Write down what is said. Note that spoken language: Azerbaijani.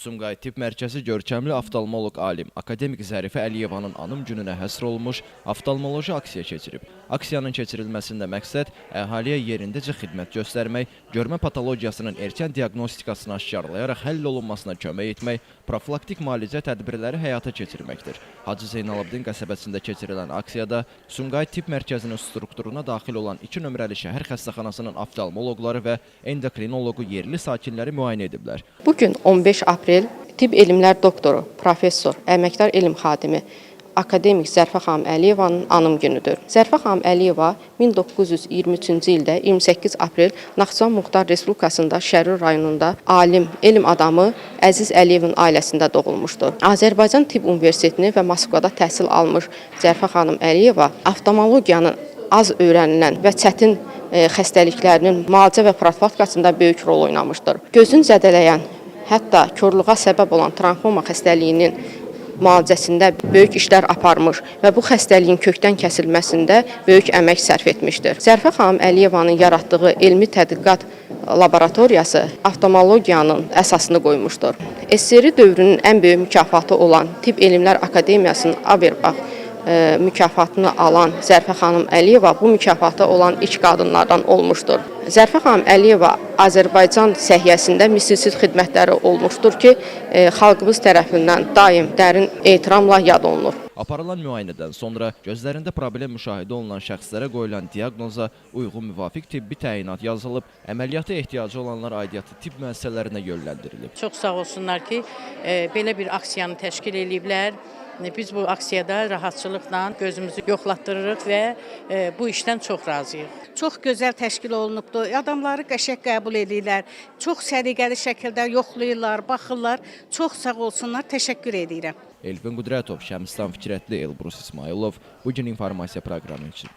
Sumqayıt Tibb Mərkəzi görkəmli oftalmoloq alim akademik Zərifə Əliyevanın anım gününə həsr olunmuş oftalmoloji aksiya keçirib. Aksiyanın keçirilməsində məqsəd əhaliyə yerindəcə xidmət göstərmək, görmə patologiyasının erkən diaqnostikasını aşkarlayaraq həll olunmasına kömək etmək, profilaktik müalicə tədbirləri həyata keçirməkdir. Hacı Zeynalabdin qəsəbəsində keçirilən aksiyada Sumqayıt Tibb Mərkəzinin strukturuna daxil olan 2 nömrəli şəhər xəstəxanasının oftalmoloqları və endokrinoloqu yerli sakinləri müayinə ediblər. Bugün 15 aprel Tibb Elmlər doktoru, professor, əməkdar elm xadimi akademik Zərifə xanım Əliyevanın anım günüdür. Zərifə xanım Əliyeva 1923-cü ildə 28 aprel Naxçıvan Muxtar Respublikasında Şərur rayonunda alim, elm adamı Əziz Əliyevin ailəsində doğulmuşdur. Azərbaycan Tibb Universitetini və Moskvada təhsil almış Zərifə xanım Əliyeva oftalmologiyanın az öyrənilən və çətin xəstəliklərinin müalicə və profilaktikasında böyük rol oynamışdır. Gözün zədələyən, hətta korluğa səbəb olan travma xəstəliyinin müalicəsində böyük işlər aparmış və bu xəstəliyin kökdən kəsilməsində böyük əmək sərf etmişdir. Zərifə xanım Əliyevanın yaratdığı elmi tədqiqat laboratoriyası oftalmologiyanın əsasını qoymuşdur. SSR dövrünün ən böyük mükafatı olan Tibb Elmlər Akademiyasının Averbaq mükafatını alan Zərifə xanım Əliyeva bu mükafata olan ilk qadınlardan olmuşdur. Zərifə xanım Əliyeva Azərbaycan səhiyyəsində misilsiz xidmətləri olmuşdur ki, xalqımız tərəfindən daim dərin ehtiramla yad olunur. Aparılan müayinədən sonra gözlərində problem müşahidə olunan şəxslərə qoyulan diaqnoza uyğun müvafiq tibbi təyinat yazılıb, əməliyyata ehtiyacı olanlar aidiyyatı tibb müəssisələrinə yönləndirilib. Çox sağ olsunlar ki, belə bir aksiyanı təşkil ediblər. Biz bu aksiyada rahatçılıqla gözümüzü yoxlatdırırıq və bu işdən çox razıyıq. Çox gözəl təşkil olunubdur. Adamları qəşəng qəbul edirlər. Çox səliqəli şəkildə yoxlayırlar, baxırlar. Çox sağ olsunlar. Təşəkkür edirəm. Elvin Qudrətov, Şəmstan Fikrətli, Elbrus İsmailov bugün informasiya proqramı üçün.